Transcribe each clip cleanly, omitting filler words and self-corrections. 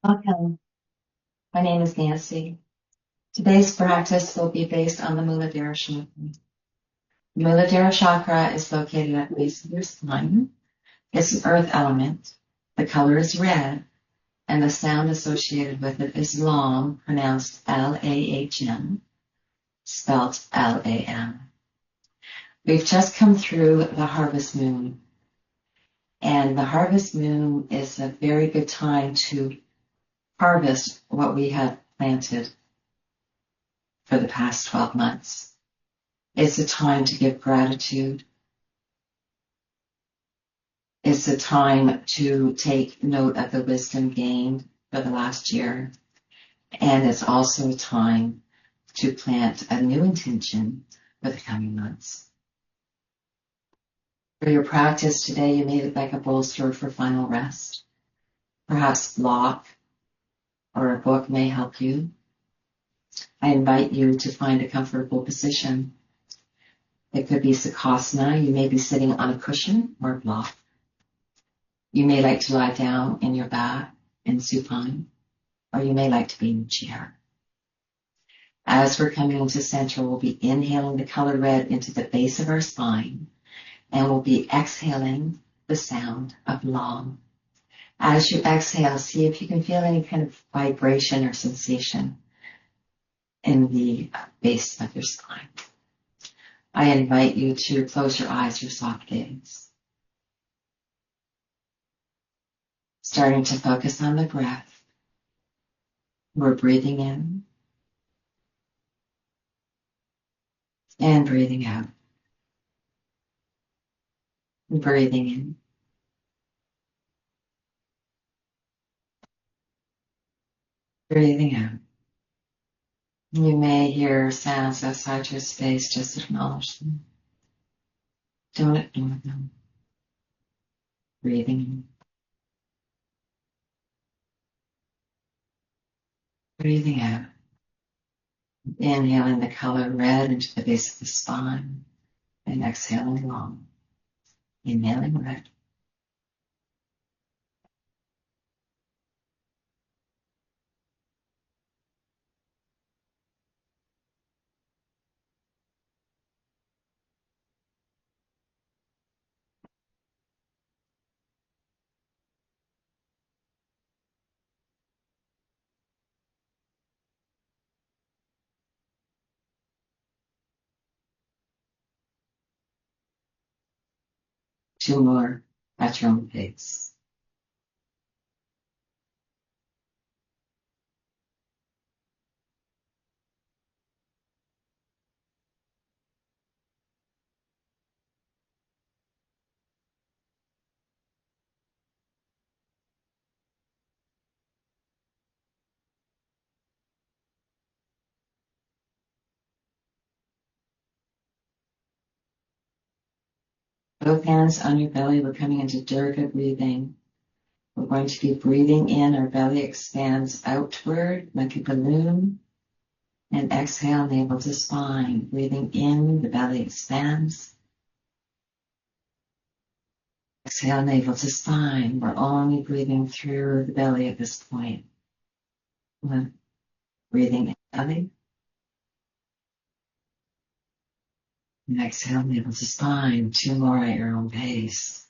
Welcome. My name is Nancy. Today's practice will be based on the Muladhara Chakra. The Muladhara Chakra is located at the base of your spine. It's an earth element. The color is red, and the sound associated with it is long, pronounced L-A-H-M, spelt L-A-M. We've just come through the harvest moon, and the harvest moon is a very good time to harvest what we have planted for the past 12 months. It's a time to give gratitude. It's a time to take note of the wisdom gained for the last year. And it's also a time to plant a new intention for the coming months. For your practice today, you may like a bolster for final rest. Perhaps block or a book may help you. I invite you to find a comfortable position. It could be Sukhasana. You may be sitting on a cushion or a block. You may like to lie down in your back in supine, or you may like to be in a chair. As we're coming into center, we'll be inhaling the color red into the base of our spine, and we'll be exhaling the sound of long. As you exhale, see if you can feel any kind of vibration or sensation in the base of your spine. I invite you to close your eyes or soft gaze. Starting to focus on the breath. We're breathing in and breathing out. Breathing in. Breathing out. You may hear sounds outside your space, just acknowledge them. Don't ignore them. Breathing in. Breathing out. Inhaling the color red into the base of the spine and exhaling long. Inhaling red. Two more at your own pace. Both hands on your belly. We're coming into Durga breathing. We're going to be breathing in. Our belly expands outward like a balloon. And exhale, navel to spine. Breathing in, the belly expands. Exhale, navel to spine. We're only breathing through the belly at this point. Breathing in belly. And exhale, navel to spine. Two more at your own pace.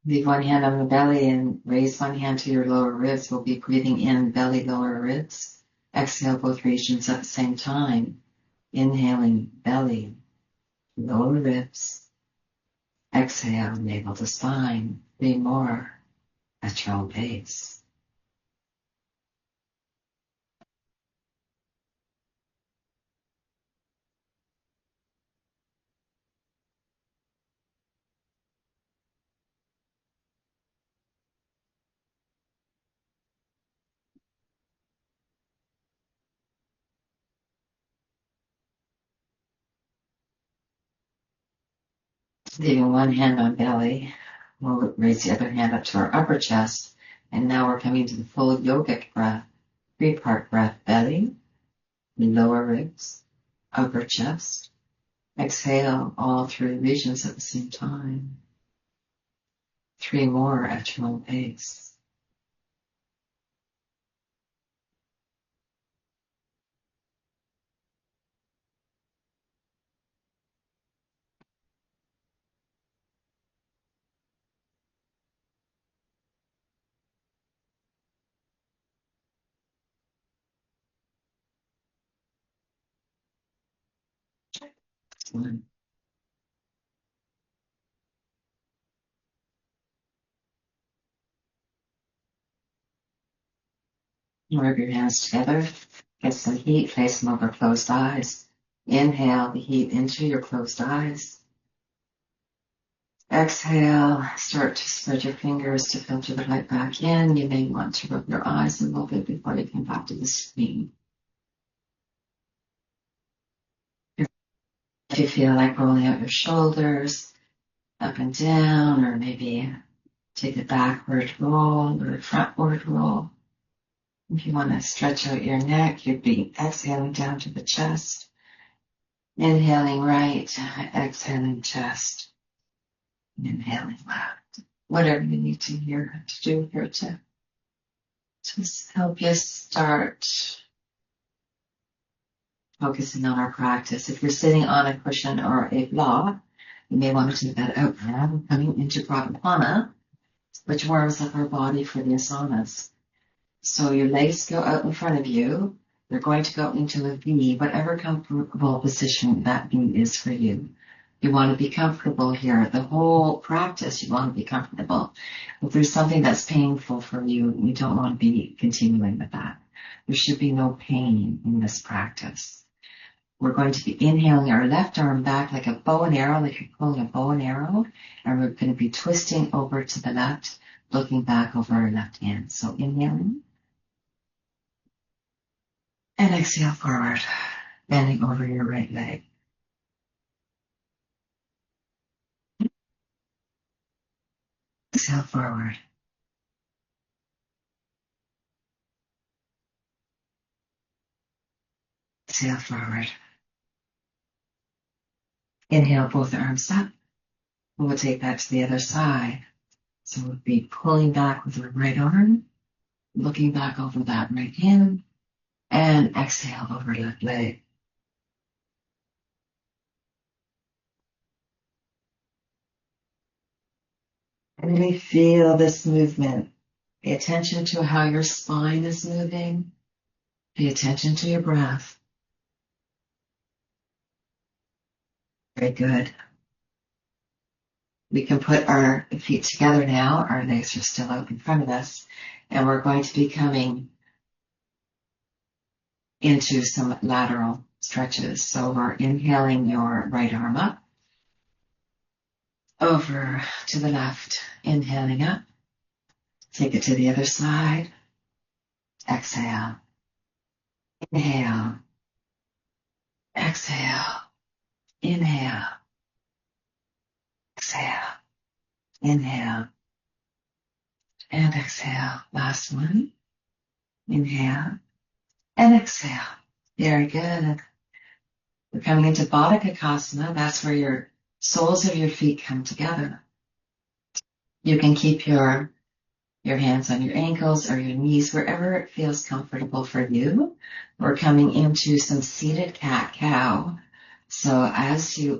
Leave one hand on the belly and raise one hand to your lower ribs. We'll be breathing in belly, lower ribs. Exhale both regions at the same time. Inhaling belly, lower ribs. Exhale, navel to spine. 3 more at your own pace. Leaving one hand on belly, We'll raise the other hand up to our upper chest. And now we're coming to the full yogic breath, 3-part breath, belly, lower ribs, upper chest. Exhale all 3 regions at the same time. 3 more at your own pace. Excellent. Rub your hands together. Get some heat. Place them over closed eyes. Inhale the heat into your closed eyes. Exhale, start to spread your fingers to filter the light back in. You may want to rub your eyes a little bit before you come back to the screen. If you feel like rolling out your shoulders up and down, or maybe take a backward roll or a frontward roll. If you want to stretch out your neck, you'd be exhaling down to the chest. Inhaling right, exhaling chest, inhaling left. Whatever you need to do here to just help you start focusing on our practice. If you're sitting on a cushion or a block, you may want to take that out now. We're coming into Pradipana, which warms up our body for the asanas. So your legs go out in front of you. They're going to go into a V, whatever comfortable position that V is for you. You want to be comfortable here. The whole practice, you want to be comfortable. If there's something that's painful for you, you don't want to be continuing with that. There should be no pain in this practice. We're going to be inhaling our left arm back like a bow and arrow, like you're pulling a bow and arrow, and we're going to be twisting over to the left, looking back over our left hand. So inhaling. And exhale forward, bending over your right leg. Exhale forward. Exhale forward. Inhale both arms up. We'll take that to the other side. So we'll be pulling back with our right arm, looking back over that right hand, and exhale over left leg. Really feel this movement. Pay attention to how your spine is moving. Pay attention to your breath. Very good. We can put our feet together now. Our legs are still out in front of us. And we're going to be coming into some lateral stretches. So we're inhaling your right arm up, over to the left, inhaling up. Take it to the other side. Exhale. Inhale. Exhale. Inhale. Exhale. Inhale. And exhale. Last one. Inhale. And exhale. Very good. We're coming into Baddha Konasana. That's where your soles of your feet come together. You can keep your hands on your ankles or your knees, wherever it feels comfortable for you. We're coming into some seated cat-cow. So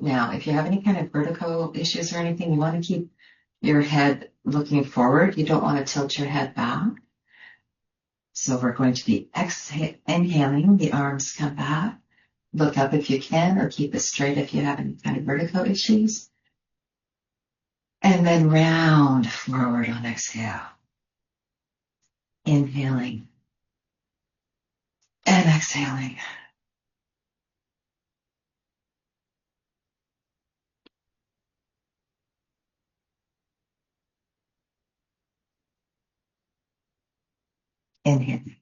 now, if you have any kind of vertigo issues or anything, you want to keep your head looking forward. You don't want to tilt your head back. So we're going to be inhaling, the arms come back. Look up if you can, or keep it straight if you have any kind of vertigo issues. And then round forward on exhale. Inhaling and exhaling. Inhaling.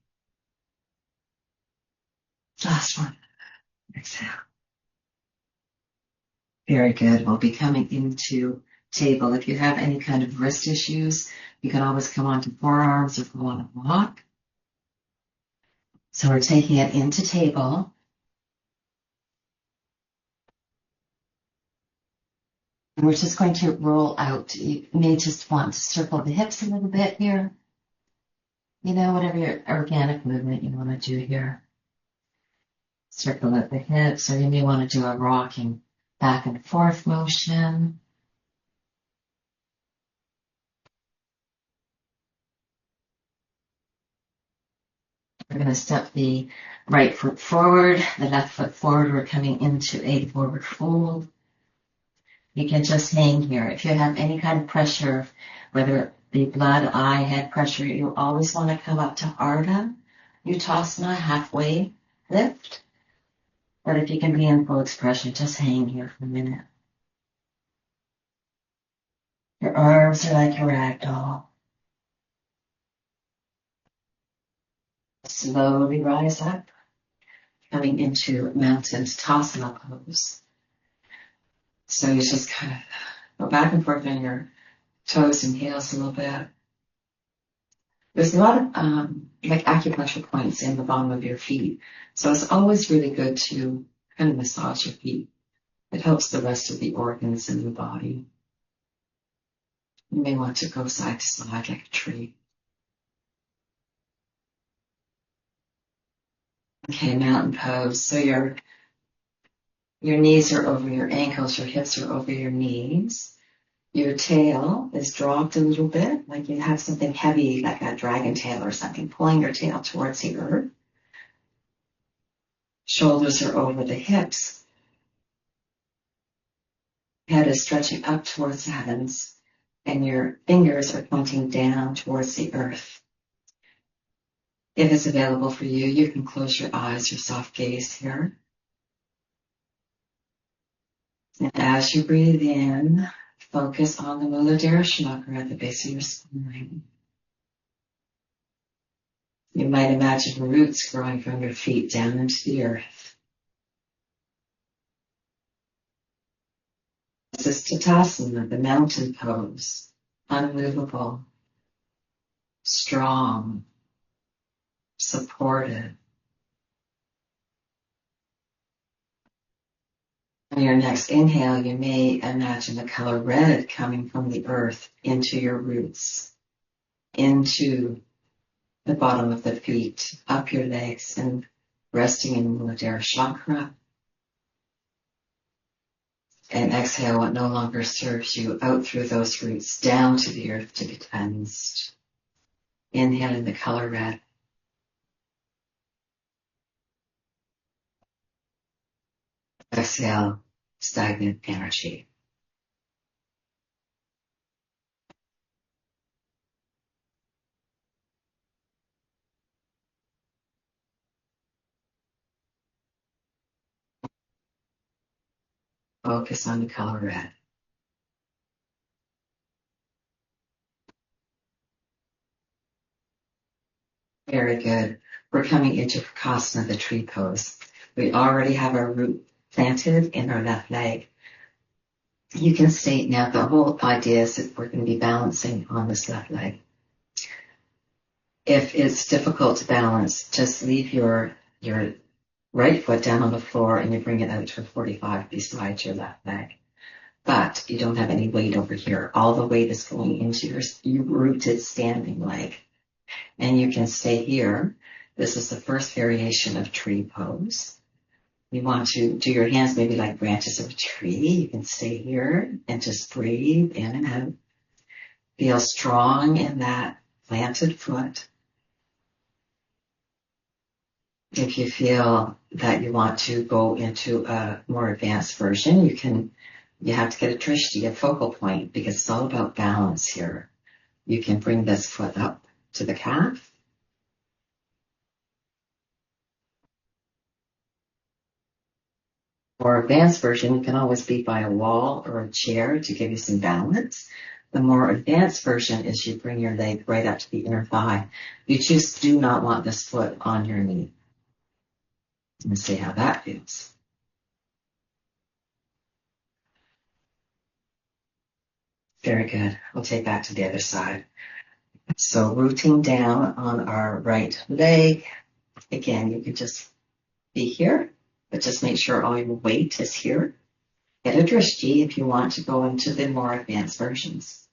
Last one. Exhale. Very good. We'll be coming into table. If you have any kind of wrist issues, you can always come onto forearms or go on a block. So we're taking it into table. And we're just going to roll out. You may just want to circle the hips a little bit here. You know, whatever your organic movement you want to do here. Circle out the hips, or you may want to do a rocking back and forth motion. We're going to step the right foot forward, the left foot forward. We're coming into a forward fold. You can just hang here. If you have any kind of pressure, whether it be blood, eye, head pressure, you always want to come up to Ardha Uttasana, halfway lift. But if you can be in full expression, just hang here for a minute. Your arms are like a rag doll. Slowly rise up, coming into Mountain Uttasana pose. So you just kind of go back and forth on your toes and heels a little bit. There's a lot of like acupressure points in the bottom of your feet. So it's always really good to kind of massage your feet. It helps the rest of the organs in the body. You may want to go side to side like a tree. Okay, mountain pose. So your knees are over your ankles, your hips are over your knees. Your tail is dropped a little bit, like you have something heavy, like a dragon tail or something, pulling your tail towards the earth. Shoulders are over the hips. Head is stretching up towards the heavens, and your fingers are pointing down towards the earth. If it's available for you, you can close your eyes or soft gaze here. And as you breathe in, focus on the Muladhara chakra at the base of your spine. You might imagine roots growing from your feet down into the earth. This is Uttasana, the mountain pose, unmovable, strong, supported. On your next inhale, you may imagine the color red coming from the earth into your roots, into the bottom of the feet, up your legs, and resting in Muladhara chakra. And exhale what no longer serves you out through those roots, down to the earth to be cleansed. Inhaling the color red. Exhale, stagnant energy. Focus on the color red. Very good. We're coming into Prakasana, the tree pose. We already have our root planted in our left leg. You can stay now. The whole idea is that we're going to be balancing on this left leg. If it's difficult to balance, just leave your right foot down on the floor and you bring it out to a 45 beside your left leg. But you don't have any weight over here. All the weight is going into your rooted standing leg. And you can stay here. This is the first variation of tree pose. You want to do your hands maybe like branches of a tree. You can stay here and just breathe in and out. Feel strong in that planted foot. If you feel that you want to go into a more advanced version, you have to get a drishti, a focal point, because it's all about balance here. You can bring this foot up to the calf. For advanced version, you can always be by a wall or a chair to give you some balance. The more advanced version is you bring your leg right up to the inner thigh. You just do not want this foot on your knee. Let's see how that feels. Very good. We'll take that to the other side. So rooting down on our right leg. Again, you could just be here, but just make sure all your weight is here. Get a drishti if you want to go into the more advanced versions.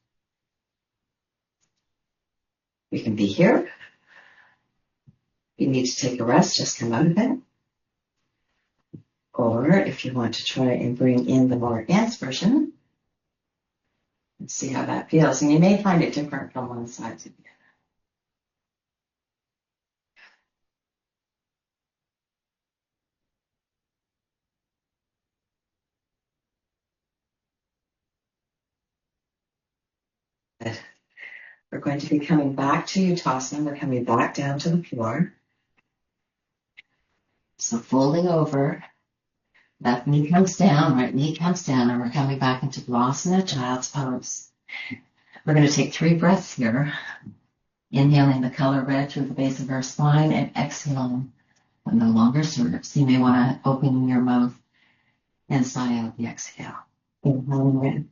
We can be here. If you need to take a rest, just come out of it. Or if you want to try and bring in the more advanced version, and see how that feels. And you may find it different from one side to the other. Good. We're going to be coming back to Uttasana. We're coming back down to the floor. So folding over, left knee comes down, right knee comes down, and we're coming back into Balasana, child's pose. We're going to take 3 breaths here. Inhaling the color red through the base of our spine and exhaling what no longer serves. You may want to open your mouth and sigh out the exhale. Inhaling red.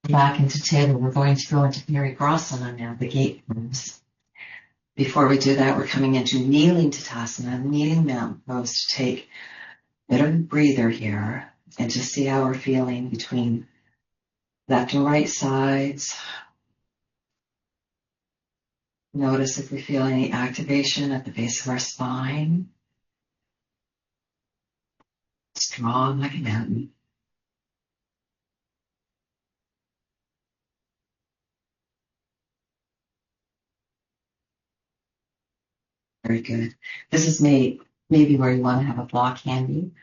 Back into table. We're going to go into Parigrasana now, the gate pose. Before we do that, we're coming into kneeling Tatasana, kneeling mountain pose to take a bit of a breather here and to see how we're feeling between left and right sides. Notice if we feel any activation at the base of our spine. Strong like a mountain. Very good. This is maybe where you want to have a block handy.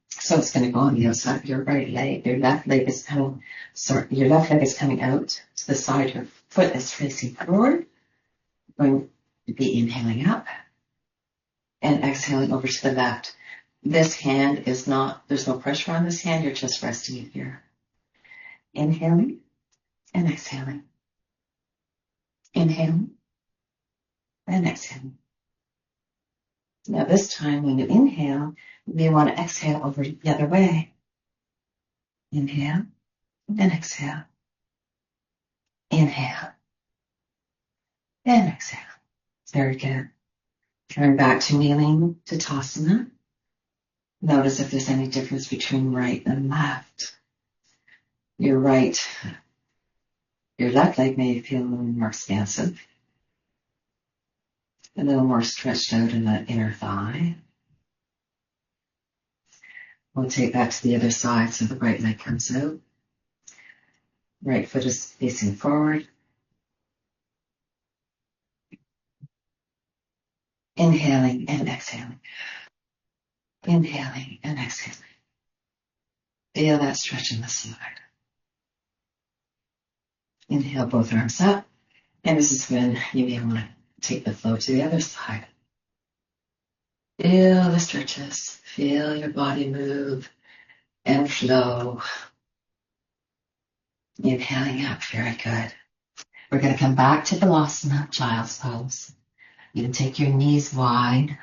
So it's going to go on the outside of your right leg. Your left leg is coming out to the side. Your foot is facing forward. You're going to be inhaling up and exhaling over to the left. This hand is not, there's no pressure on this hand. You're just resting it here. Inhaling and exhaling. Inhaling and exhaling. Now this time when you inhale, you may want to exhale over the other way. Inhale and exhale. Inhale and exhale. Very good. Coming back to kneeling Tatasana. Notice if there's any difference between right and left. Your left leg may feel a little more expansive, a little more stretched out in the inner thigh. We'll take that to the other side so the right leg comes out. Right foot is facing forward. Inhaling and exhaling. Inhaling and exhaling. Feel that stretch in the side. Inhale both arms up. And this is when you may want to take the flow to the other side. Feel the stretches. Feel your body move and flow. Inhaling up. Very good. We're going to come back to Balasana, child's pose. You can take your knees wide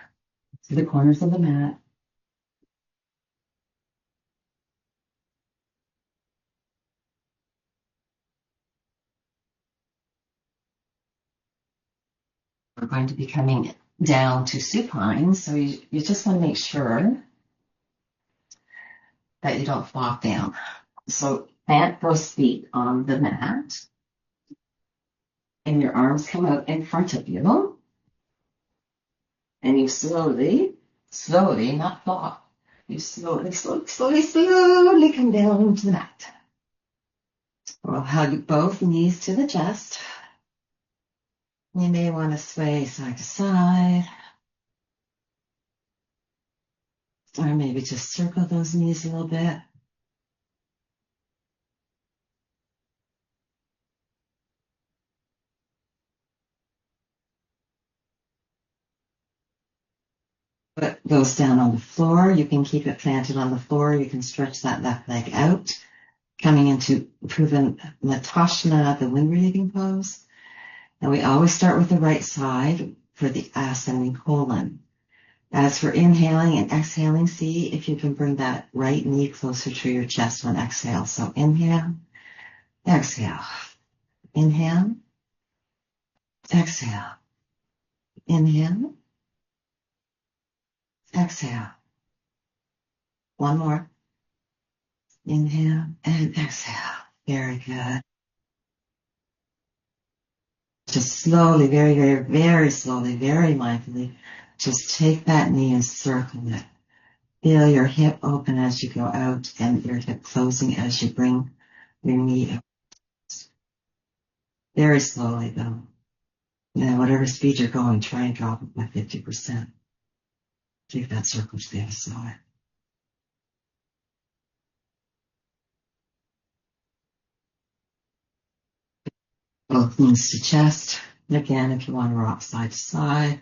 to the corners of the mat. We're going to be coming down to supine, so you just want to make sure that you don't flop down. So plant those feet on the mat, and your arms come out in front of you, and you slowly, not flop, you slowly come down into the mat. We'll hug both knees to the chest. You may want to sway side to side. Or maybe just circle those knees a little bit. Foot goes down on the floor. You can keep it planted on the floor. You can stretch that left leg out, coming into Purvanatashna, the wind breathing pose. And we always start with the right side for the ascending colon. As for inhaling and exhaling, see if you can bring that right knee closer to your chest when exhale. So inhale, exhale, inhale, exhale, inhale, exhale. One more. Inhale and exhale. Very good. Just slowly, very, very, very slowly, very mindfully, just take that knee and circle it. Feel your hip open as you go out and your hip closing as you bring your knee up. Very slowly though. Now, whatever speed you're going, try and drop it by 50%. Take that circle to the other side. Both knees to chest. Again, if you want to rock side to side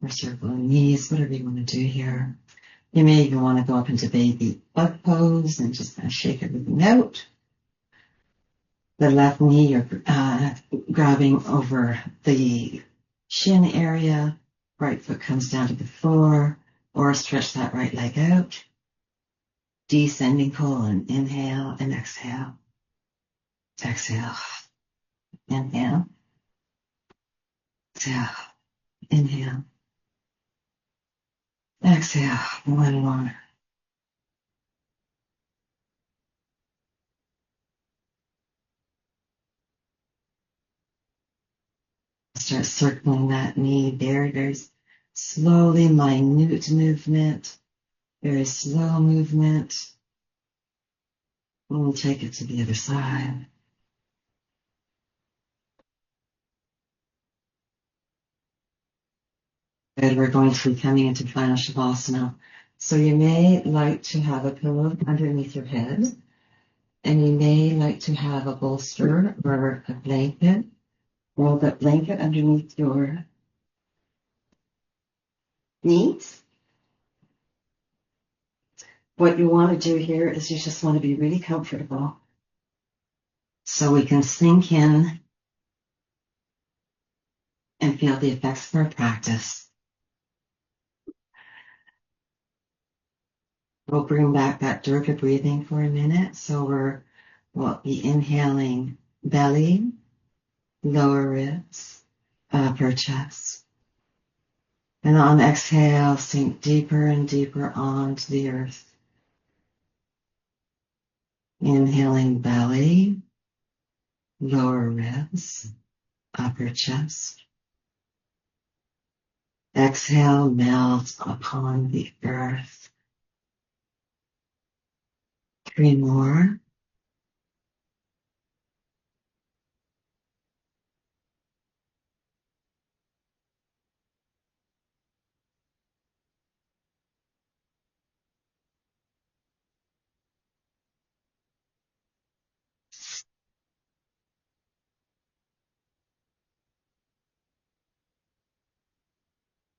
or circle the knees, whatever you want to do here. You may even want to go up into baby bug pose and just kind of shake everything out. The left knee, you're grabbing over the shin area. Right foot comes down to the floor, or stretch that right leg out. Descending colon, inhale and exhale. Exhale, inhale, exhale, inhale, exhale, one more. Start circling that knee very, very slowly, minute movement, very slow movement. We'll take it to the other side. Good. We're going to be coming into final Shavasana. So you may like to have a pillow underneath your head, and you may like to have a bolster or a blanket. Roll that blanket underneath your knees. What you want to do here is you just want to be really comfortable so we can sink in and feel the effects of our practice. We'll bring back that Durga breathing for a minute. So we'll be inhaling belly, lower ribs, upper chest. And on exhale, sink deeper and deeper onto the earth. Inhaling belly, lower ribs, upper chest. Exhale, melt upon the earth. 3 more.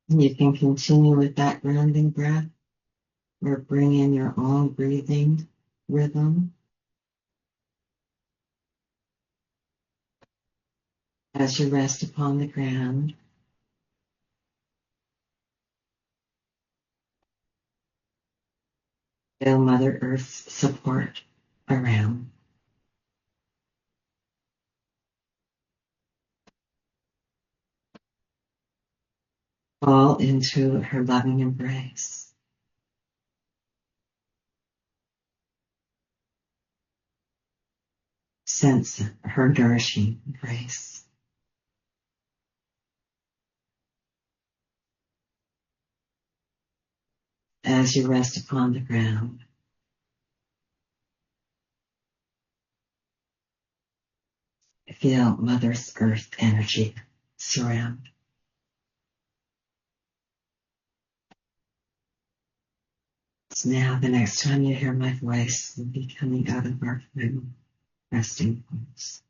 You can continue with that grounding breath or bring in your own breathing rhythm as you rest upon the ground. Feel Mother Earth's support around. Fall into her loving embrace. Sense her nourishing embrace. As you rest upon the ground, feel Mother's Earth energy surround. So now the next time you hear my voice, we'll be coming out of our final resting pose.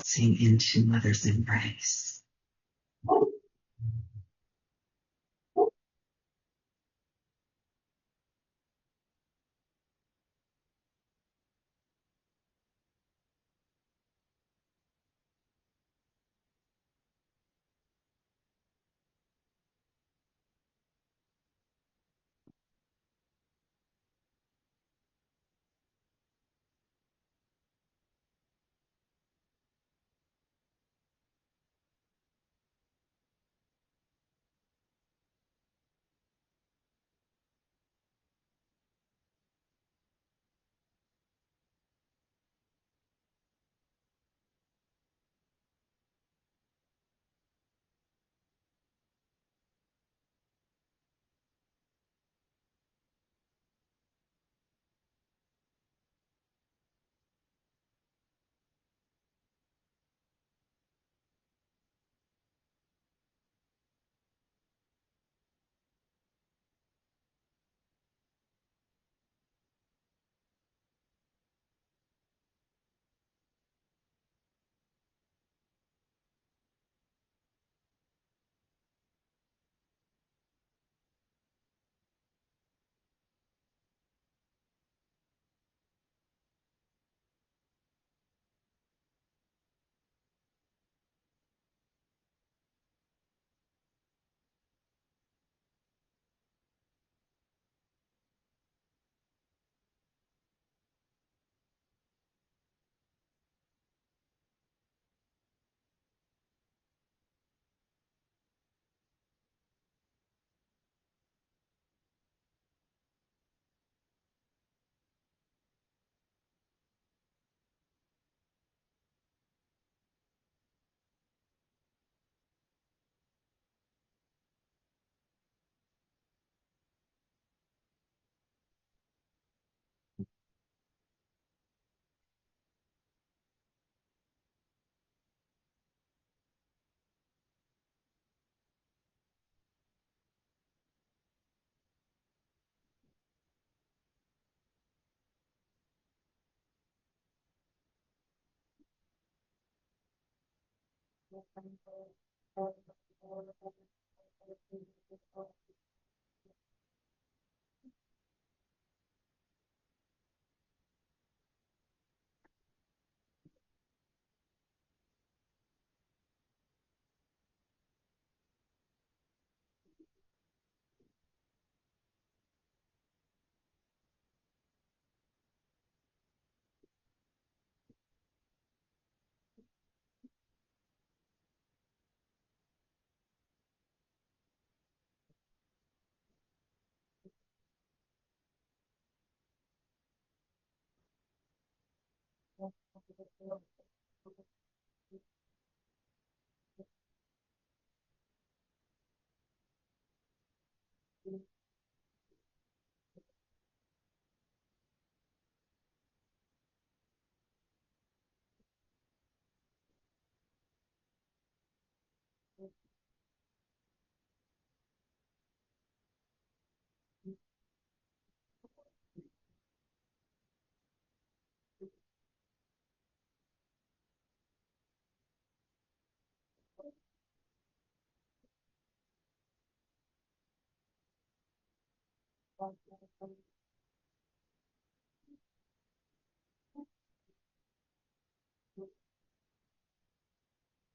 Relaxing into Mother's embrace.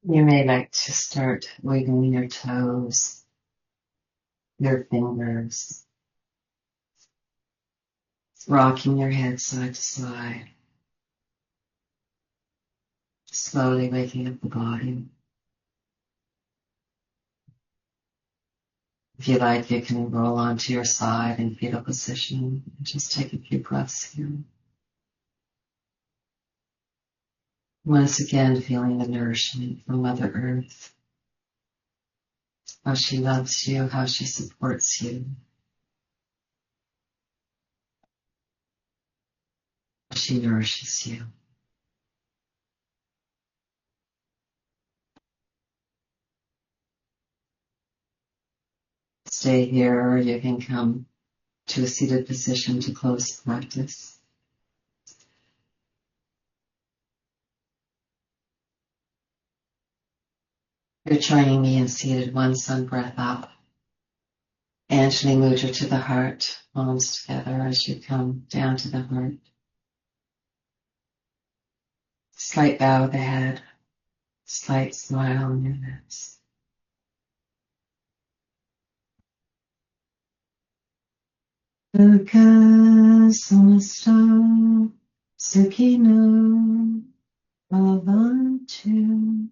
You may like to start wiggling your toes, your fingers, rocking your head side to side, slowly waking up the body. If you like, you can roll onto your side in fetal position and just take a few breaths here. Once again, feeling the nourishment from Mother Earth, how she loves you, how she supports you, how she nourishes you. Stay here, or you can come to a seated position to close practice. You're joining me in seated one sun breath up. Anjali Mudra to the heart, palms together as you come down to the heart. Slight bow of the head, slight smile on your lips. Loka samasta sukhino bhavantu.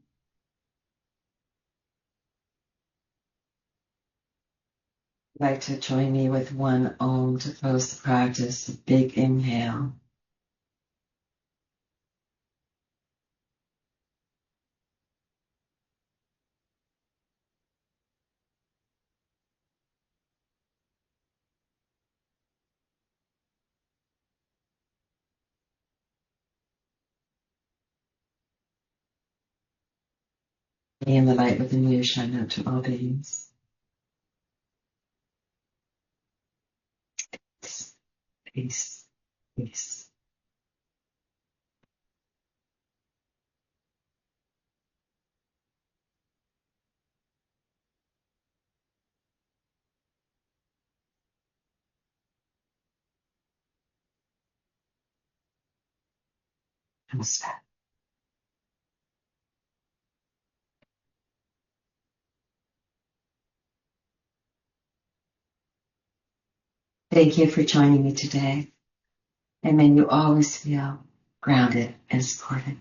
You'd like to join me with one Om to close the practice. A big inhale. Be in the light within you, shine out to all beings. Peace, peace. Namaste. Thank you for joining me today, and may you always feel grounded and supported.